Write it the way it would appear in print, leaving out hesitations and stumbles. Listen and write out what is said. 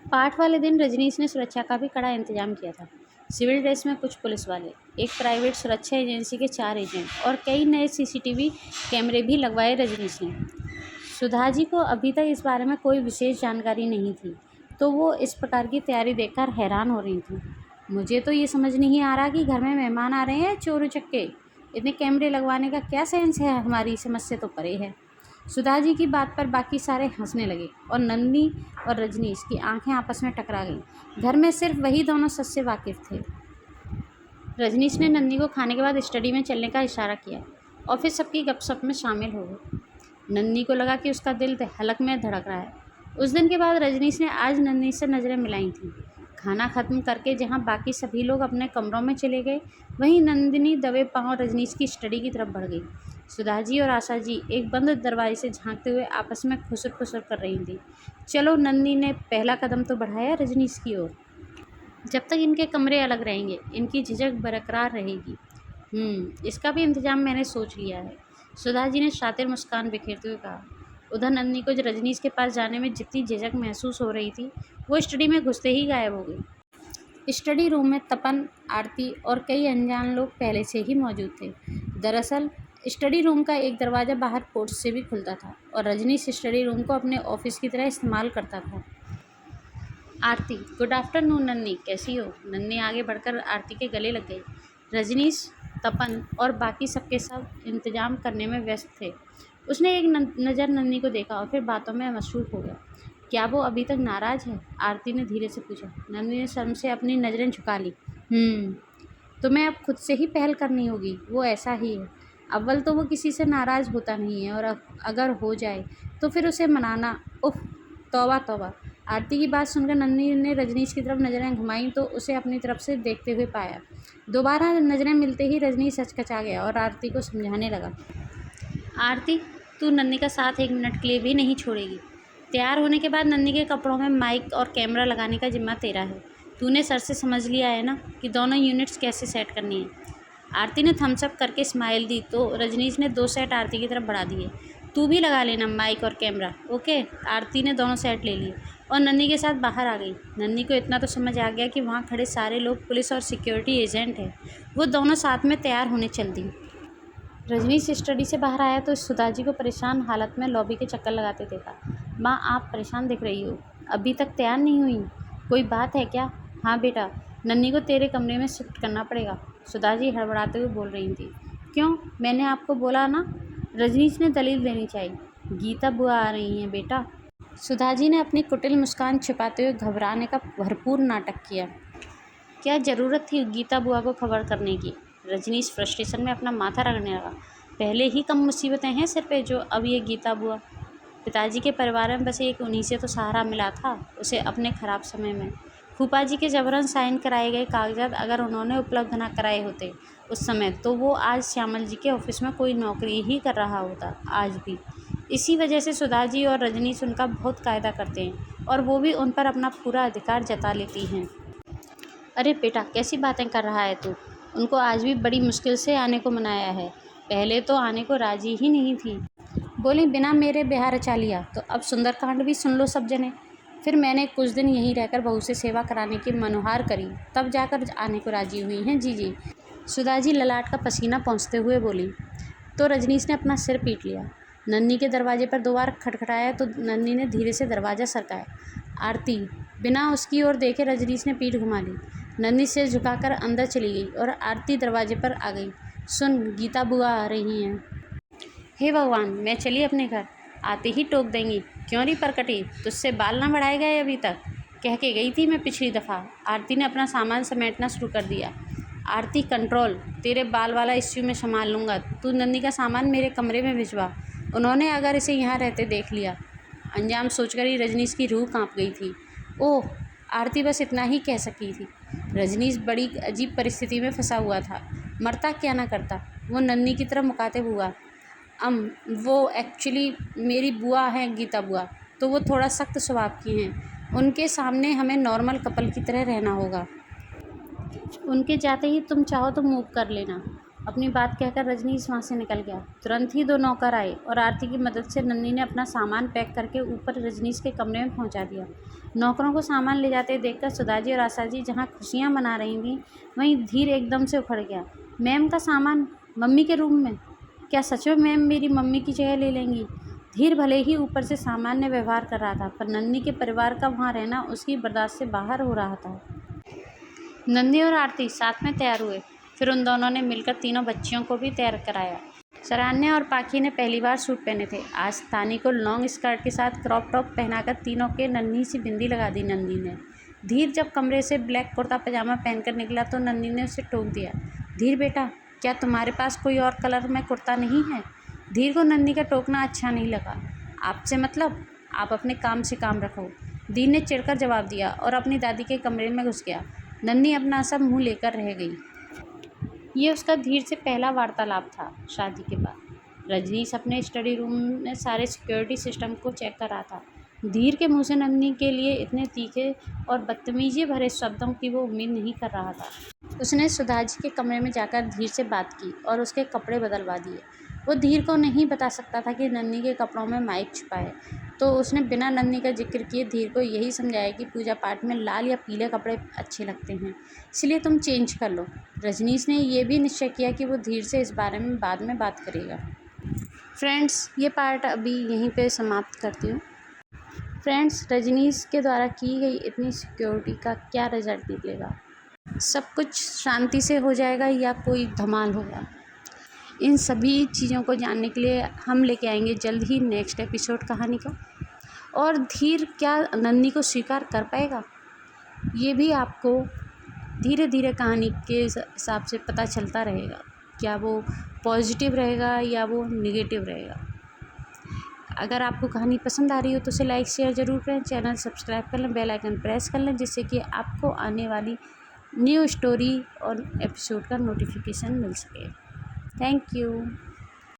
पाठ वाले दिन रजनीश ने सुरक्षा का भी कड़ा इंतजाम किया था। सिविल ड्रेस में कुछ पुलिस वाले, एक प्राइवेट सुरक्षा एजेंसी के 4 एजेंट और कई नए सीसीटीवी कैमरे भी लगवाए रजनीश ने। सुधा जी को अभी तक इस बारे में कोई विशेष जानकारी नहीं थी, तो वो इस प्रकार की तैयारी देखकर हैरान हो रही थी। मुझे तो ये समझ नहीं आ रहा कि घर में मेहमान आ रहे हैं चोर उचक्के, इतने कैमरे लगवाने का क्या सेंस है, हमारी समझ से तो परे है। सुधा जी की बात पर बाकी सारे हंसने लगे और नंदिनी और रजनीश की आंखें आपस में टकरा गईं। घर में सिर्फ वही दोनों सच से वाकिफ थे। रजनीश ने नंदिनी को खाने के बाद स्टडी में चलने का इशारा किया और फिर सबकी गपशप में शामिल हो गए। नंदिनी को लगा कि उसका दिल हलक में धड़क रहा है। उस दिन के बाद रजनीश ने आज नंदिनी से नज़रें मिलाई थीं। खाना खत्म करके जहाँ बाकी सभी लोग अपने कमरों में चले गए, वहीं नंदिनी दबे पांव रजनीश की स्टडी की तरफ बढ़ गई। सुधा जी और आशा जी एक बंद दरवाजे से झांकते हुए आपस में खुसर खुसर कर रही थी। चलो, नंदिनी ने पहला कदम तो बढ़ाया रजनीश की ओर। जब तक इनके कमरे अलग रहेंगे, इनकी झिझक बरकरार रहेगी। इसका भी इंतजाम मैंने सोच लिया है, सुधा जी ने शातिर मुस्कान बिखेरते हुए कहा। उधर नंदिनी को रजनीश के पास जाने में जितनी झिझक महसूस हो रही थी, वो स्टडी में घुसते ही गायब हो गई। स्टडी रूम में तपन, आरती और कई अनजान लोग पहले से ही मौजूद थे। दरअसल स्टडी रूम का एक दरवाज़ा बाहर पोर्च से भी खुलता था और रजनीश स्टडी रूम को अपने ऑफिस की तरह इस्तेमाल करता था। आरती, गुड आफ्टरनून नन्नी, कैसी हो? नन्नी आगे बढ़कर आरती के गले लग गई। रजनीश, तपन और बाकी सबके सब इंतजाम करने में व्यस्त थे। उसने एक नज़र नन्नी को देखा और फिर बातों में मसरूफ़ हो गया। क्या वो अभी तक नाराज़ है? आरती ने धीरे से पूछा। नन्नी ने शर्म से अपनी नज़रें झुका ली। तुम्हें अब खुद से ही पहल करनी होगी, वो ऐसा ही है। अव्वल तो वो किसी से नाराज़ होता नहीं है और अगर हो जाए तो फिर उसे मनाना, उफ, तौबा तौबा। आरती की बात सुनकर नन्नी ने रजनीश की तरफ नज़रें घुमाईं तो उसे अपनी तरफ से देखते हुए पाया। दोबारा नज़रें मिलते ही रजनीश हचकचा गया और आरती को समझाने लगा। आरती, तू नन्नी का साथ 1 मिनट के लिए भी नहीं छोड़ेगी। तैयार होने के बाद नन्नी के कपड़ों में माइक और कैमरा लगाने का जिम्मा तेरा है। तूने सर से समझ लिया है ना कि दोनों यूनिट्स कैसे सेट करनी है? आरती ने थम्सअप करके स्माइल दी तो रजनीश ने 2 सेट आरती की तरफ बढ़ा दिए। तू भी लगा लेना माइक और कैमरा, ओके? आरती ने दोनों सेट ले लिए और नन्नी के साथ बाहर आ गई। नन्नी को इतना तो समझ आ गया कि वहाँ खड़े सारे लोग पुलिस और सिक्योरिटी एजेंट हैं। वो दोनों साथ में तैयार होने चल दी। रजनीश स्टडी से बाहर आया तो सुधा जी को परेशान हालत में लॉबी के चक्कर लगाते देखा। माँ, आप परेशान दिख रही हो, अभी तक तैयार नहीं हुई, कोई बात है क्या? हाँ बेटा, नन्नी को तेरे कमरे में शिफ्ट करना पड़ेगा, सुधा जी हड़बड़ाते हुए बोल रही थी। क्यों? मैंने आपको बोला ना, रजनीश ने दलील देनी चाहिए। गीता बुआ आ रही हैं बेटा। सुधा जी ने अपनी कुटिल मुस्कान छिपाते हुए घबराने का भरपूर नाटक किया। क्या ज़रूरत थी गीता बुआ को खबर करने की? रजनीश फ्रस्ट्रेशन में अपना माथा रगड़ने लगा। पहले ही कम मुसीबतें हैं सिर पे, जो अब ये गीता बुआ। पिताजी के परिवार में बस एक उन्हीं से तो सहारा मिला था उसे अपने ख़राब समय में। फूफा जी के जबरन साइन कराए गए कागजात अगर उन्होंने उपलब्ध न कराए होते उस समय, तो वो आज श्यामल जी के ऑफिस में कोई नौकरी ही कर रहा होता, आज भी। इसी वजह से सुधा जी और रजनीश उनका बहुत कायदा करते हैं और वो भी उन पर अपना पूरा अधिकार जता लेती हैं। अरे बेटा, कैसी बातें कर रहा है तू? उनको आज भी बड़ी मुश्किल से आने को मनाया है, पहले तो आने को राजी ही नहीं थी। बोली, बिना मेरे ब्याह रचा लिया, तो अब सुंदरकांड भी सुन लो सब जने। फिर मैंने कुछ दिन यहीं रहकर बहू से सेवा कराने की मनुहार करी, तब जाकर आने को राजी हुई हैं जी। सुधा जी ललाट का पसीना पोंछते हुए बोली। तो रजनीश ने अपना सिर पीट लिया। नन्नी के दरवाजे पर 2 बार खटखटाया तो नन्नी ने धीरे से दरवाज़ा सरकाया। आरती, बिना उसकी ओर देखे रजनीश ने पीठ घुमा ली। नन्नी सिर झुकाकर अंदर चली गई और आरती दरवाजे पर आ गई। सुन, गीता बुआ आ रही हैं। हे भगवान, मैं चली अपने घर, आते ही टोक देंगी। क्यों री परकटी, तुझसे बाल ना बढ़ाए गए अभी तक? कह के गई थी मैं पिछली दफ़ा। आरती ने अपना सामान समेटना शुरू कर दिया। आरती, कंट्रोल, तेरे बाल वाला इश्यू में संभाल लूँगा। तू नन्नी का सामान मेरे कमरे में भिजवा, उन्होंने अगर इसे यहाँ रहते देख लिया। अंजाम सोचकर ही रजनीश की रूह काँप गई थी। ओह, आरती बस इतना ही कह सकी थी। रजनीश बड़ी अजीब परिस्थिति में फंसा हुआ था। मरता क्या ना करता। वो नन्नी की तरफ मुखातिब हुआ। वो एक्चुअली मेरी बुआ हैं, गीता बुआ, तो वो थोड़ा सख्त स्वभाव की हैं। उनके सामने हमें नॉर्मल कपल की तरह रहना होगा। उनके जाते ही तुम चाहो तो मूव कर लेना। अपनी बात कहकर रजनीश वहाँ से निकल गया। तुरंत ही 2 नौकर आए और आरती की मदद से नन्नी ने अपना सामान पैक करके ऊपर रजनीश के कमरे में पहुँचा दिया। नौकरों को सामान ले जाते देखकर सुधाजी और आशाजी जहाँ खुशियाँ मना रही थीं, वहीं धीर एकदम से उखड़ गया। मैम का सामान मम्मी के रूम में? क्या सच में मैम मेरी मम्मी की जगह ले लेंगी? धीर भले ही ऊपर से सामान्य व्यवहार कर रहा था, पर नन्ही के परिवार का वहाँ रहना उसकी बर्दाश्त से बाहर हो रहा था। नंदी और आरती साथ में तैयार हुए। फिर उन दोनों ने मिलकर तीनों बच्चियों को भी तैयार कराया। शरण्या और पाखी ने पहली बार सूट पहने थे। आज तानी को लॉन्ग स्कर्ट के साथ क्रॉप टॉप पहनाकर तीनों के नन्ही सी बिंदी लगा दी नंदी ने। धीर जब कमरे से ब्लैक कुर्ता पजामा पहनकर निकला तो नंदी ने उसे टोक दिया। धीर बेटा, क्या तुम्हारे पास कोई और कलर में कुर्ता नहीं है? धीर को नंदी का टोकना अच्छा नहीं लगा। आपसे मतलब? आप अपने काम से काम रखो, धीर ने चिढ़कर जवाब दिया और अपनी दादी के कमरे में घुस गया। नन्ही अपना सब मुँह लेकर रह गई। ये उसका धीर से पहला वार्तालाप था शादी के बाद। रजनीश अपने स्टडी रूम में सारे सिक्योरिटी सिस्टम को चेक कर रहा था। धीर के मुंह से नन्ही के लिए इतने तीखे और बदतमीजी भरे शब्दों की वो उम्मीद नहीं कर रहा था। उसने सुधाजी के कमरे में जाकर धीर से बात की और उसके कपड़े बदलवा दिए। वो धीर को नहीं बता सकता था कि नन्ही के कपड़ों में माइक छुपा है, तो उसने बिना नन्ही का जिक्र किए धीर को यही समझाया कि पूजा पाठ में लाल या पीले कपड़े अच्छे लगते हैं, इसलिए तुम चेंज कर लो। रजनीश ने यह भी निश्चय किया कि वो धीर से इस बारे में बाद में बात करेगा। फ्रेंड्स, ये पार्ट अभी यहीं पे समाप्त करती हूँ। फ्रेंड्स, रजनीश के द्वारा की गई इतनी सिक्योरिटी का क्या रिजल्ट निकलेगा? सब कुछ शांति से हो जाएगा या कोई धमाल होगा? इन सभी चीज़ों को जानने के लिए हम लेके आएंगे जल्द ही नेक्स्ट एपिसोड कहानी का। और धीर क्या नन्ही को स्वीकार कर पाएगा, ये भी आपको धीरे धीरे कहानी के हिसाब से पता चलता रहेगा। क्या वो पॉजिटिव रहेगा या वो नेगेटिव रहेगा। अगर आपको कहानी पसंद आ रही हो तो उसे लाइक शेयर ज़रूर करें। चैनल सब्सक्राइब कर लें, बेल आइकन प्रेस कर लें, जिससे कि आपको आने वाली न्यू स्टोरी और एपिसोड का नोटिफिकेशन मिल सके। Thank you.